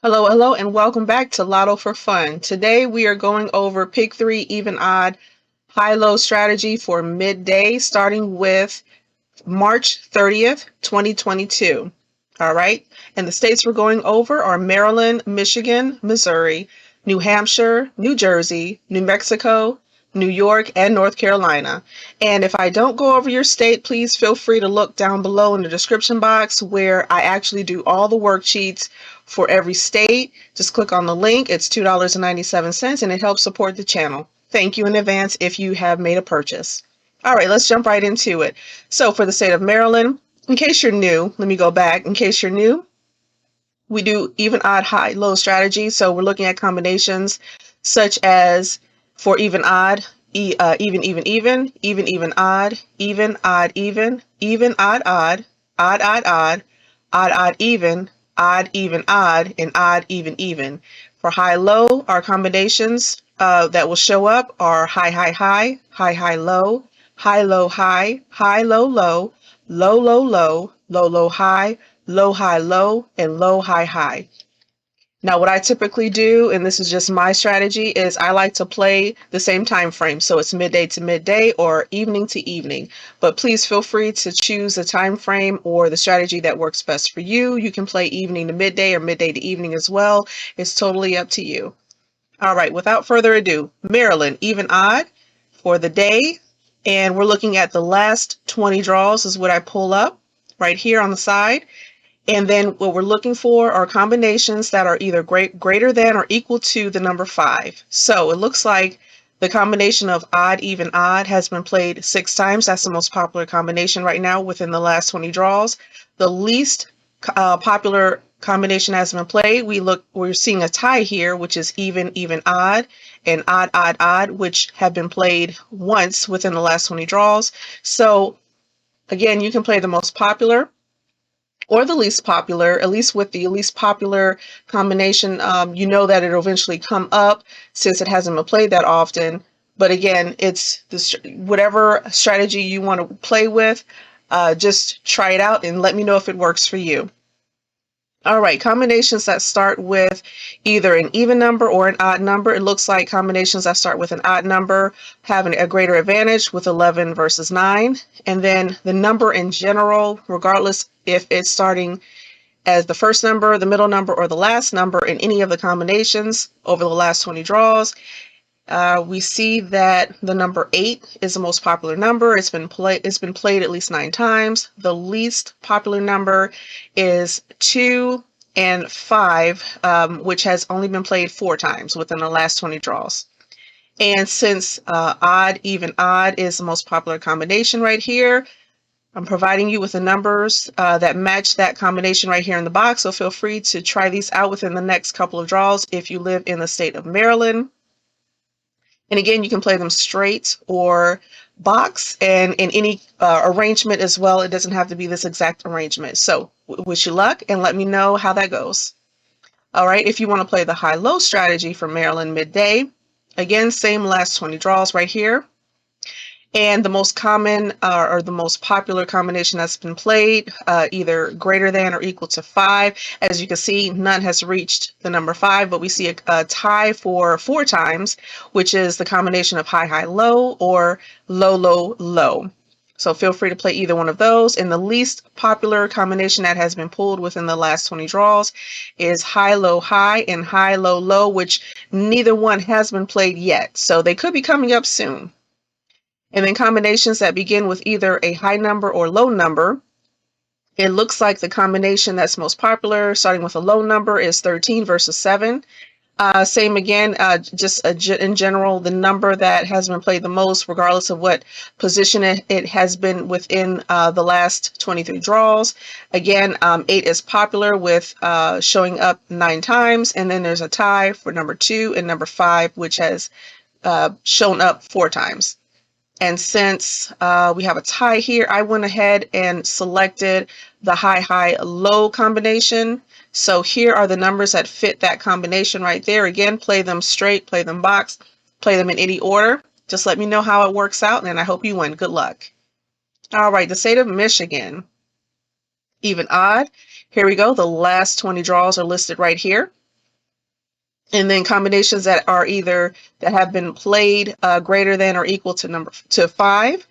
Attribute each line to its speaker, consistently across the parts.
Speaker 1: Hello, hello, and welcome back to Lotto for Fun. Today we are going over pick three, even odd, high-low strategy for midday, starting with March 30th, 2022. All right, and the states we're going over are Maryland, Michigan, Missouri, New Hampshire, New Jersey, New Mexico, New York, and North Carolina. And if I don't go over your state, please feel free to look down below in the description box where I actually do all the worksheets for every state. Just click on the link. It's $2.97 and it helps support the channel. Thank you in advance if you have made a purchase. All right, let's jump right into it. So for the state of Maryland, in case you're new, let me go back. In case you're new, we do even, odd, high, low strategy. So we're looking at combinations such as for even, odd, even, odd, even, odd, odd, odd, even, odd, and odd, even. For high, low, our combinations that will show up are high, low, high, low, low, low, high, low, and low, high. Now, what I typically do, and this is just my strategy, is I like to play the same time frame. So it's midday to midday or evening to evening. But please feel free to choose the time frame or the strategy that works best for you. You can play evening to midday or midday to evening as well. It's totally up to you. All right, without further ado, Maryland, even odd for the day. And we're looking at the last 20 draws is what I pull up right here on the side. And then what we're looking for are combinations that are either greater than or equal to the number 5. So it looks like the combination of odd, even, odd has been played 6 times. That's the most popular combination right now within the last 20 draws. The least popular combination has been played. We're seeing a tie here, which is even, odd, and odd, which have been played once within the last 20 draws. So again, you can play the most popular or the least popular. At least with the least popular combination, you know that it'll eventually come up since it hasn't been played that often. But again, it's whatever strategy you want to play with, just try it out and let me know if it works for you. All right, combinations that start with either an even number or an odd number. It looks like combinations that start with an odd number have a greater advantage with 11 versus 9. And then the number in general, regardless if it's starting as the first number, the middle number, or the last number in any of the combinations over the last 20 draws, we see that the number 8 is the most popular number. It's been played at least 9 times. The least popular number is 2 and 5, which has only been played 4 times within the last 20 draws. And since odd, even, odd is the most popular combination right here, I'm providing you with the numbers that match that combination right here in the box. So feel free to try these out within the next couple of draws if you live in the state of Maryland. And again, you can play them straight or box and in any arrangement as well. It doesn't have to be this exact arrangement. So wish you luck and let me know how that goes. All right, if you want to play the high-low strategy for Maryland midday, again, same last 20 draws right here. And the most common or the most popular combination that's been played, either greater than or equal to 5. As you can see, none has reached the number 5, but we see a tie for 4 times, which is the combination of high, low, or low, low. So feel free to play either one of those. And the least popular combination that has been pulled within the last 20 draws is high, low, and high, low, which neither one has been played yet. So they could be coming up soon. And then combinations that begin with either a high number or low number. It looks like the combination that's most popular, starting with a low number, is 13 versus 7. Same again, just in general, the number that has been played the most, regardless of what position it has been within the last 23 draws. Again, 8 is popular with showing up 9 times. And then there's a tie for number 2 and number 5, which has shown up 4 times. And since we have a tie here, I went ahead and selected the high, low combination. So here are the numbers that fit that combination right there. Again, play them straight, play them box, play them in any order. Just let me know how it works out, and I hope you win. Good luck. All right, the state of Michigan, even, odd. Here we go. The last 20 draws are listed right here. And then combinations that are either that have been played greater than or equal to 5.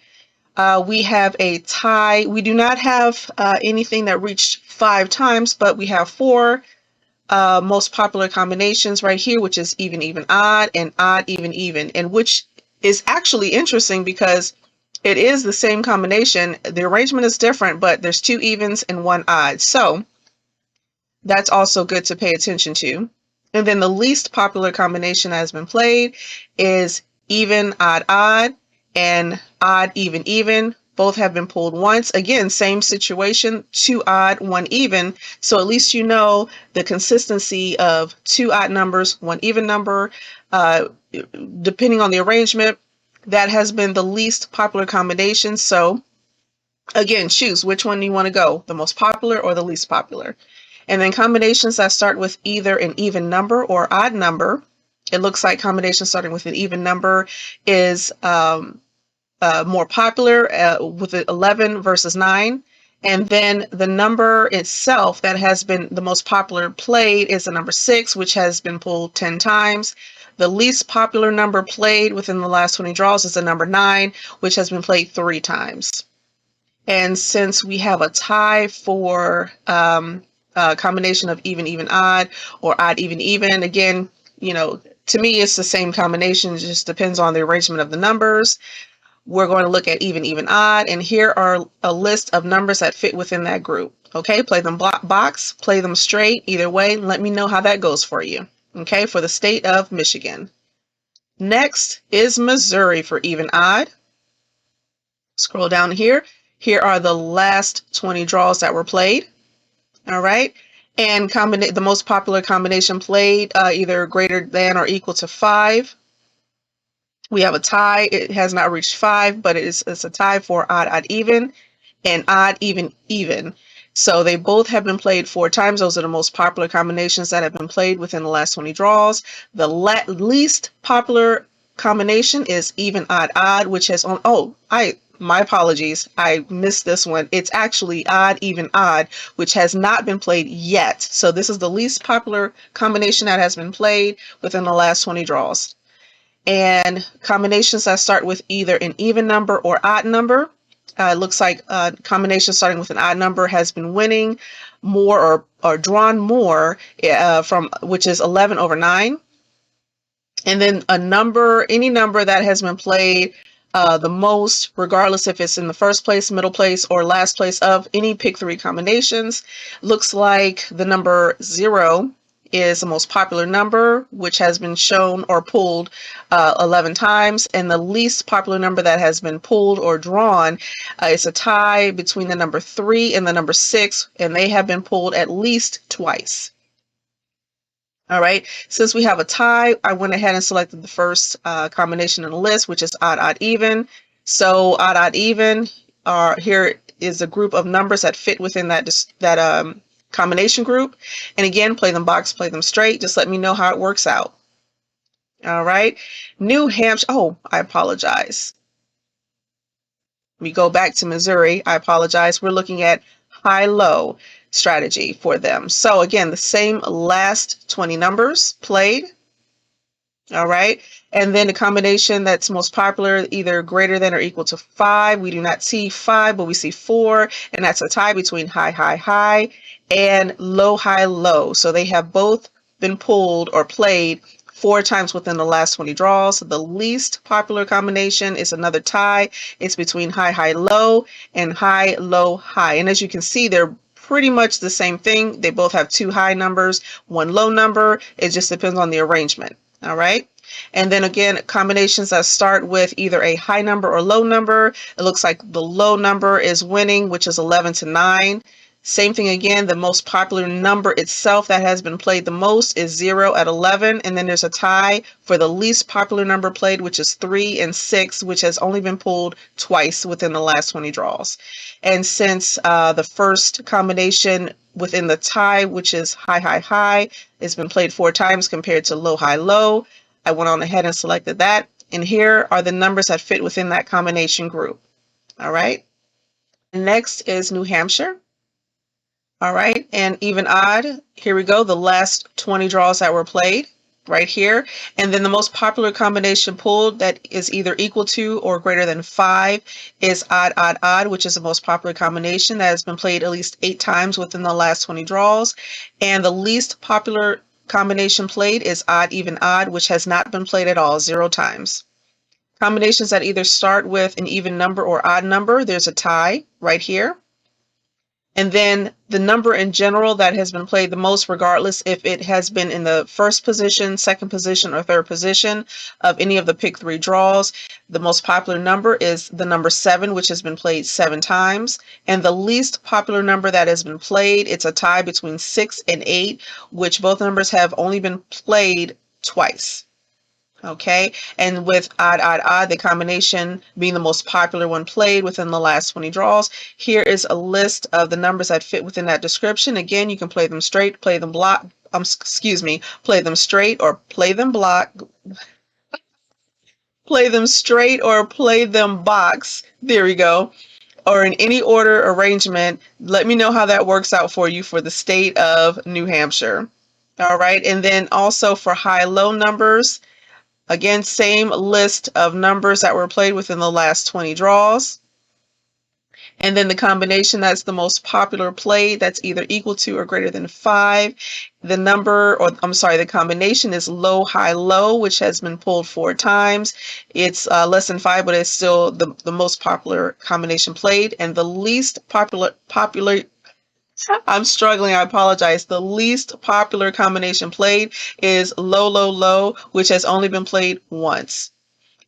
Speaker 1: We have a tie. We do not have anything that reached 5 times, but we have 4 most popular combinations right here, which is even, even, odd, and odd, even, even, and which is actually interesting because it is the same combination. The arrangement is different, but there's 2 evens and 1 odd. So that's also good to pay attention to. And then the least popular combination that has been played is even, odd, odd, and odd, even, even. Both have been pulled once. Again, same situation, 2 odd, 1 even. So at least you know the consistency of 2 odd numbers, 1 even number, depending on the arrangement. That has been the least popular combination. So again, choose which one you want to go, the most popular or the least popular. And then combinations that start with either an even number or odd number. It looks like combinations starting with an even number is more popular with 11 versus 9. And then the number itself that has been the most popular played is the number 6, which has been pulled 10 times. The least popular number played within the last 20 draws is the number 9, which has been played 3 times. And since we have a tie for a combination of even, even, odd, or odd, even, even, again, you know, to me, it's the same combination. It just depends on the arrangement of the numbers. We're going to look at even, even, odd, and here are a list of numbers that fit within that group. Okay, play them box, play them straight, either way. Let me know how that goes for you. Okay, for the state of Michigan. Next is Missouri for even, odd. Scroll down here. Here are the last 20 draws that were played. All right. And the most popular combination played either greater than or equal to 5. We have a tie. It has not reached 5, but it's a tie for odd, odd, even, and odd, even, even. So they both have been played 4 times. Those are the most popular combinations that have been played within the last 20 draws. The least popular combination is even, odd, odd, which has on. Oh, my apologies. I missed this one. It's actually odd, even, odd, which has not been played yet. So this is the least popular combination that has been played within the last 20 draws. And combinations that start with either an even number or odd number. It looks like a combination starting with an odd number has been winning more or drawn more from which is 11 over 9. And then any number that has been played the most, regardless if it's in the first place, middle place, or last place of any pick 3 combinations, looks like the number 0 is the most popular number, which has been shown or pulled 11 times. And the least popular number that has been pulled or drawn is a tie between the number 3 and the number 6, and they have been pulled at least twice. All right, since we have a tie, I went ahead and selected the first combination in the list, which is odd, odd, even. So odd, odd, even here is a group of numbers that fit within that combination group. And again, play them box, play them straight. Just let me know how it works out. All right, New Hampshire. Oh, I apologize. We go back to Missouri. I apologize. We're looking at high-low strategy for them. So again, the same last 20 numbers played. All right. And then the combination that's most popular, either greater than or equal to 5. We do not see 5, but we see 4. And that's a tie between high, high, high and low, high, low. So they have both been pulled or played 4 times within the last 20 draws. The least popular combination is another tie. It's between high, high, low and high, low, high. And as you can see, they're pretty much the same thing. They both have 2 high numbers, 1 low number. It just depends on the arrangement. All right. And then again, combinations that start with either a high number or low number. It looks like the low number is winning, which is 11 to 9. Same thing again, the most popular number itself that has been played the most is 0 at 11. And then there's a tie for the least popular number played, which is 3 and 6, which has only been pulled twice within the last 20 draws. And since the first combination within the tie, which is high, high, high, has been played 4 times compared to low, high, low, I went on ahead and selected that. And here are the numbers that fit within that combination group. All right. Next is New Hampshire. All right, and even, odd, here we go, the last 20 draws that were played. right here. And then the most popular combination pulled that is either equal to or greater than 5 is odd, odd, odd, which is the most popular combination that has been played at least 8 times within the last 20 draws. And the least popular combination played is odd, even, odd, which has not been played at all, 0 times. Combinations that either start with an even number or odd number, there's a tie right here. And then the number in general that has been played the most, regardless if it has been in the first position, second position, or third position of any of the pick 3 draws, the most popular number is the number 7, which has been played 7 times. And the least popular number that has been played, it's a tie between 6 and 8, which both numbers have only been played twice. Okay, and with odd, odd, odd, the combination being the most popular one played within the last 20 draws. Here is a list of the numbers that fit within that description. Again, you can play them straight, play them block, play them straight or play them block, play them straight or play them box. There we go. Or in any order arrangement. Let me know how that works out for you for the state of New Hampshire. All right, and then also for high-low numbers, again, same list of numbers that were played within the last 20 draws. And then the combination that's the most popular played, that's either equal to or greater than 5. The combination is low, high, low, which has been pulled 4 times. It's less than 5, but it's still the most popular combination played. And the least popular, I'm struggling, I apologize. The least popular combination played is low, low, low, which has only been played once.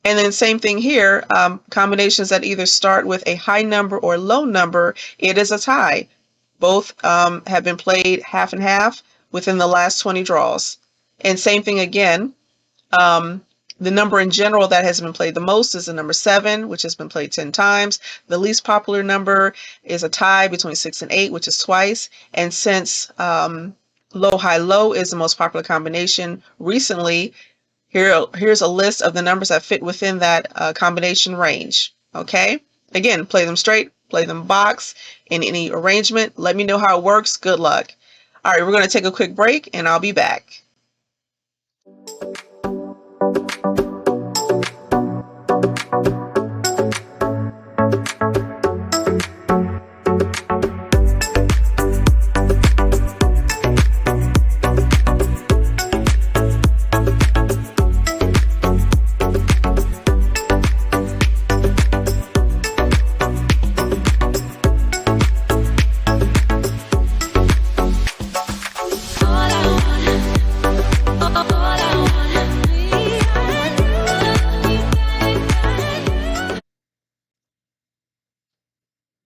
Speaker 1: And then same thing here, combinations that either start with a high number or low number, it is a tie. Both have been played half and half within the last 20 draws. And same thing again, the number in general that has been played the most is the number 7, which has been played 10 times. The least popular number is a tie between 6 and 8, which is twice. And since low, high, low is the most popular combination recently, here's a list of the numbers that fit within that combination range. Okay? Again, play them straight, play them box, in any arrangement. Let me know how it works. Good luck. All right, we're going to take a quick break, and I'll be back.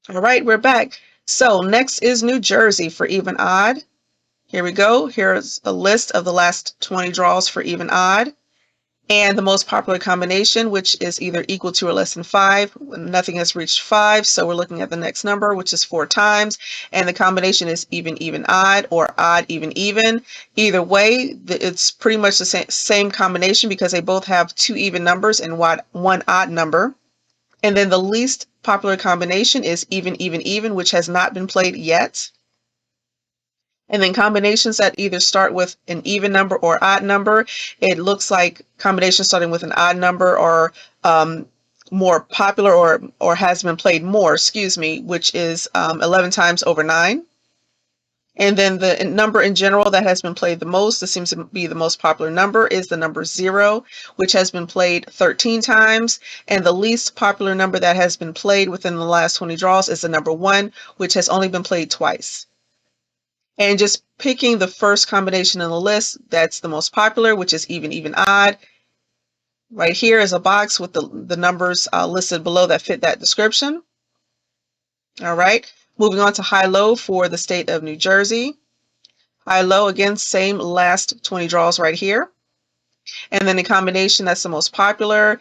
Speaker 1: All right, we're back. So next is New Jersey for even odd. Here we go. Here's a list of the last 20 draws for even odd. And the most popular combination, which is either equal to or less than 5. Nothing has reached 5, so we're looking at the next number, which is 4 times. And the combination is even, even, odd, or odd, even, even. Either way, it's pretty much the same combination because they both have 2 even numbers and 1 odd number. And then the least popular combination is even, even, even, which has not been played yet. And then combinations that either start with an even number or odd number, it looks like combinations starting with an odd number are more popular or has been played more, which is 11 times over 9. And then the number in general that has been played the most, this seems to be the most popular number, is the number 0, which has been played 13 times. And the least popular number that has been played within the last 20 draws is the number 1, which has only been played twice. And just picking the first combination in the list, that's the most popular, which is even, even, odd. Right here is a box with the numbers listed below that fit that description. All right. Moving on to high-low for the state of New Jersey. High-low, again, same last 20 draws right here. And then the combination that's the most popular,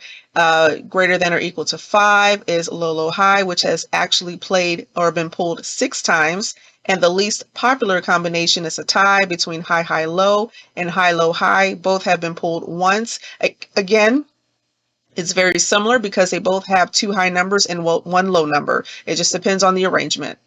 Speaker 1: greater than or equal to 5, is low, low, high, which has actually played or been pulled 6 times. And the least popular combination is a tie between high, high, low and high, low, high. Both have been pulled once. Again, it's very similar because they both have 2 high numbers and 1 low number. It just depends on the arrangement.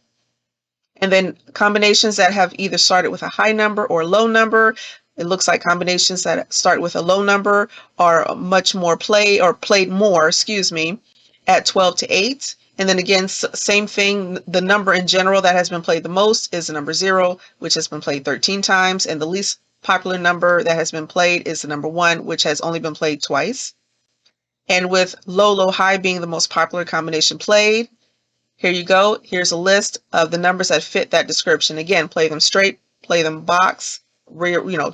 Speaker 1: And then combinations that have either started with a high number or low number, It looks like combinations that start with a low number are much more played, or played more, excuse me, at 12 to 8. And then again, same thing, the number in general that has been played the most is the number 0, which has been played 13 times. And the least popular number that has been played is the number 1, which has only been played twice. And with low, low, high being the most popular combination played, here you go. Here's a list of the numbers that fit that description. Again, play them straight, play them box,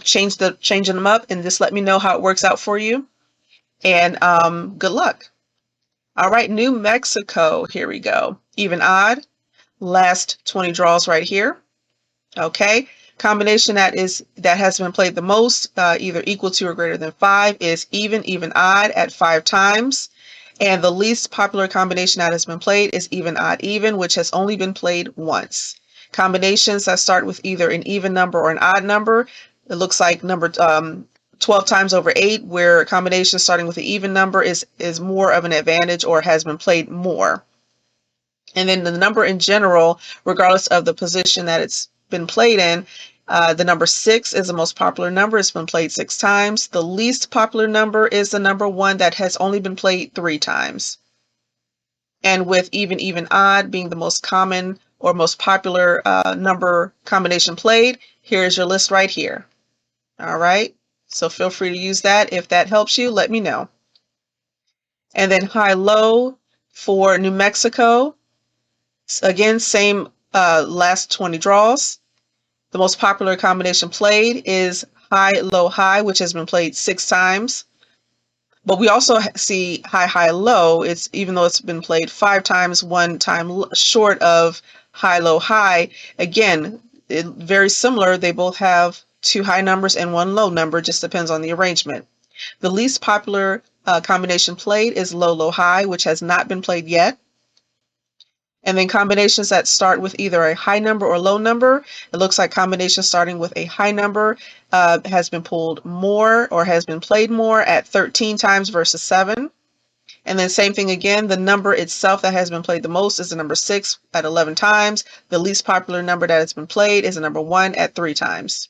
Speaker 1: changing them up, and just let me know how it works out for you. And good luck. All right, New Mexico. Here we go. Even odd. Last 20 draws right here. Okay. Combination that has been played the most, either equal to or greater than 5, is even odd at 5 times. And the least popular combination that has been played is even odd even, which has only been played once. Combinations that start with either an even number or an odd number, it looks like number 12 times over 8, where combination starting with an even number is more of an advantage or has been played more. And then the number in general, regardless of the position that it's been played in, the number 6 is the most popular number. It's been played 6 times. The least popular number is the number 1 that has only been played 3 times. And with even odd being the most common or most popular number combination played, here's your list right here. All right. So feel free to use that. If that helps you, let me know. And then high-low for New Mexico. Again, same last 20 draws. The most popular combination played is high-low-high, which has been played 6 times. But we also see high-high-low. It's even though it's been played 5 times, 1 time short of high-low-high. Again, very similar. They both have 2 high numbers and 1 low number. Just depends on the arrangement. The least popular combination played is low-low-high, which has not been played yet. And then combinations that start with either a high number or low number, it looks like combinations starting with a high number has been pulled more or has been played more at 13 times versus 7. And then same thing again, the number itself that has been played the most is the number 6 at 11 times. The least popular number that has been played is the number 1 at 3 times.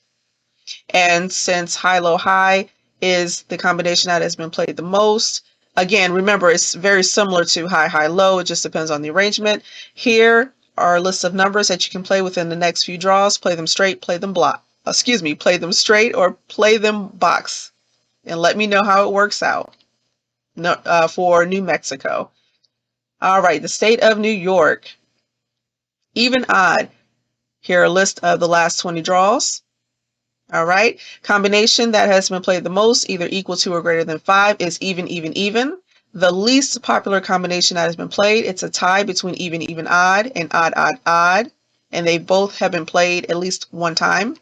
Speaker 1: And since high-low-high is the combination that has been played the most, again, remember, it's very similar to high-high-low. It just depends on the arrangement. Here are a list of numbers that you can play within the next few draws. Play them straight, play them play them straight or play them box. And let me know how it works out for New Mexico. All right, the state of New York. Even odd. Here are a list of the last 20 draws. All right, combination that has been played the most, either equal to or greater than 5, is even. The least popular combination that has been played, it's a tie between even, odd, and odd. And they both have been played at least 1 time.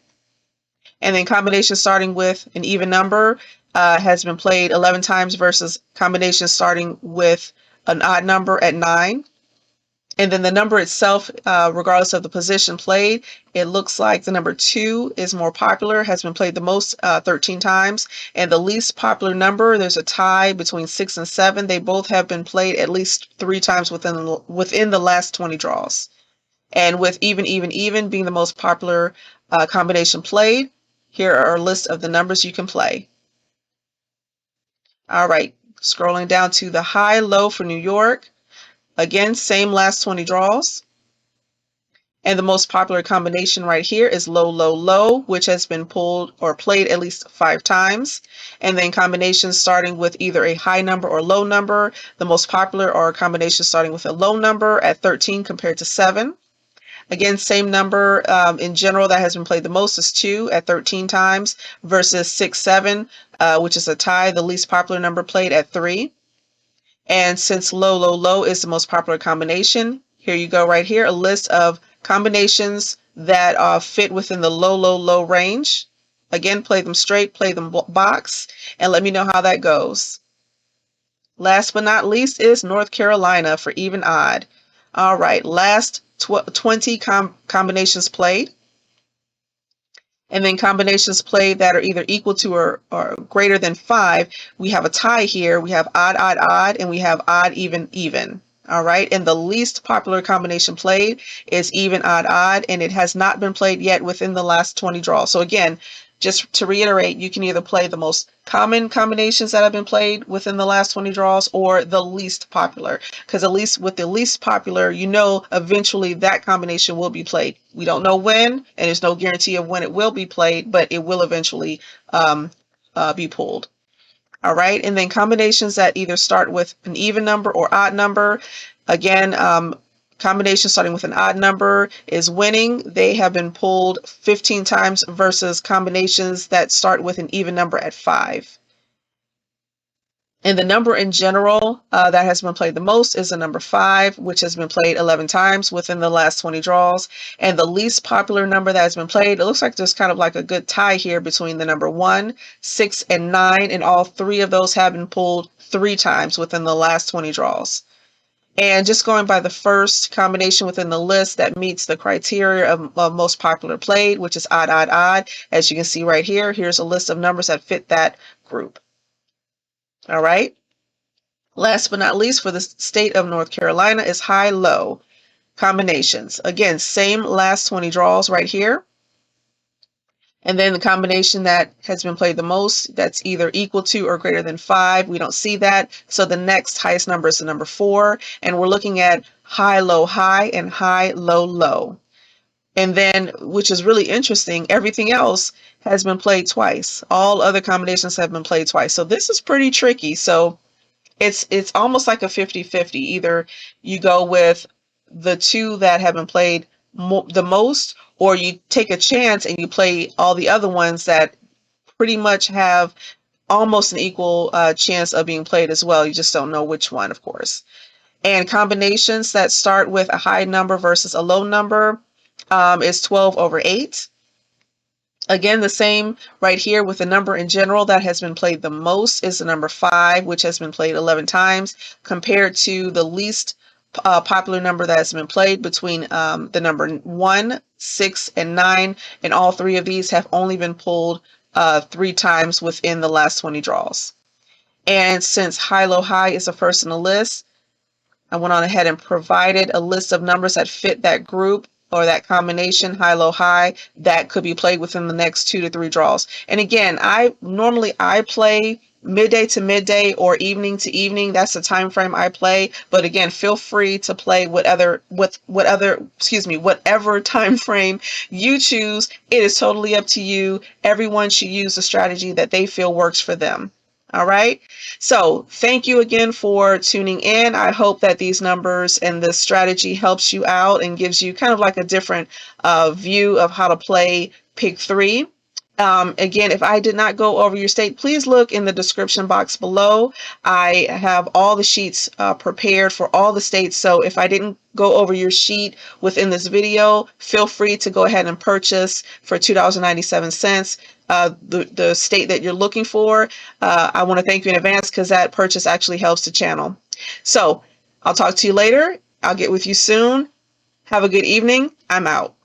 Speaker 1: And then combination starting with an even number has been played 11 times versus combination starting with an odd number at 9. And then the number itself, regardless of the position played, it looks like the number 2 is more popular, has been played the most, 13 times. And the least popular number, there's a tie between 6 and 7. They both have been played at least 3 times within the last 20 draws. And with even being the most popular combination played, here are a list of the numbers you can play. All right, scrolling down to the high-low for New York. Again, same last 20 draws. And the most popular combination right here is low, which has been pulled or played at least 5 times. And then combinations starting with either a high number or low number. The most popular are combinations starting with a low number at 13 compared to 7. Again, same number in general that has been played the most is 2 at 13 times versus 6, 7, which is a tie. The least popular number played at 3. And since low is the most popular combination, here you go right here, a list of combinations that fit within the low range. Again, play them straight, play them box, and let me know how that goes. Last but not least is North Carolina for even odd. All right, last 20 combinations played. And then combinations played that are either equal to or greater than 5. We have a tie here. We have odd, and we have odd, even. All right, and the least popular combination played is even, odd, odd, and it has not been played yet within the last 20 draws. So again, just to reiterate, you can either play the most common combinations that have been played within the last 20 draws or the least popular, because at least with the least popular, you know eventually that combination will be played. We don't know when, and there's no guarantee of when it will be played, but it will eventually be pulled. All right, and then combinations that either start with an even number or odd number. Again, combinations starting with an odd number is winning. They have been pulled 15 times versus combinations that start with an even number at 5. And the number in general that has been played the most is the number 5, which has been played 11 times within the last 20 draws. And the least popular number that has been played, it looks like there's kind of like a good tie here between the number 1, 6, and 9. And all 3 of those have been pulled 3 times within the last 20 draws. And just going by the first combination within the list that meets the criteria of most popular played, which is odd, odd, odd. As you can see right here, here's a list of numbers that fit that group. All right. Last but not least, for the state of North Carolina is high-low combinations. Again, same last 20 draws right here. And then the combination that has been played the most, that's either equal to or greater than 5. We don't see that. So the next highest number is the number 4. And we're looking at high, low, high, and high, low, low. And then, which is really interesting, everything else has been played twice. All other combinations have been played twice. So this is pretty tricky. So it's almost like a 50-50. Either you go with the 2 that have been played the most, or you take a chance and you play all the other ones that pretty much have almost an equal chance of being played as well. You just don't know which one, of course. And combinations that start with a high number versus a low number is 12 over 8. Again, the same right here with the number in general that has been played the most is the number 5, which has been played 11 times, compared to the least popular number that has been played between the number 1, 6, and 9. And all 3 of these have only been pulled 3 times within the last 20 draws. And since high, low, high is the first in the list, I went on ahead and provided a list of numbers that fit that group or that combination, high, low, high, that could be played within the next 2 to 3 draws. And again, I play midday to midday or evening to evening. That's the time frame I play. But again, feel free to play whatever time frame you choose. It is totally up to you. Everyone should use the strategy that they feel works for them. All right. So thank you again for tuning in. I hope that these numbers and this strategy helps you out and gives you kind of like a different view of how to play Pick 3. Again, if I did not go over your state, please look in the description box below. I have all the sheets prepared for all the states. So if I didn't go over your sheet within this video, feel free to go ahead and purchase for $2.97 the state that you're looking for. I want to thank you in advance because that purchase actually helps the channel. So I'll talk to you later. I'll get with you soon. Have a good evening. I'm out.